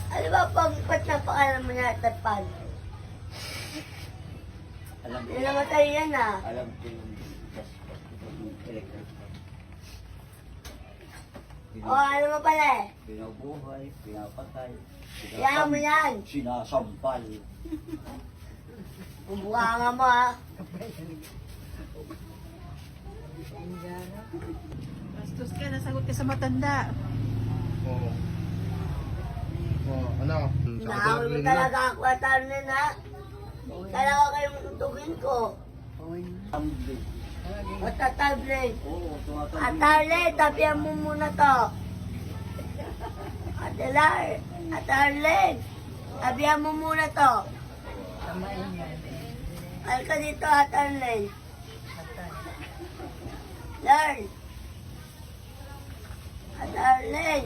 Ano ba pag ba't napakalam mo na tatpad? Alam ko. Hindi namatay yan ah. Alam ko yung gas yung electric. O ano mo pala eh? Binubuhay, pinapatay. Kaya mo yan. Sinasampal. Bumbuka nga mo ah. Bastos ka, nasagot ka sa matanda. Oo. Oh, ano? Nakawin mo talaga ako at Arlen ha. Talaga kayong tutugin ko. Tumbling. At tatablen. Oo, tumatambling. At Arlen, tapian mo muna to. At Arlen, tapian mo muna to. Halika dito at Arlen. Learn. At Arlen.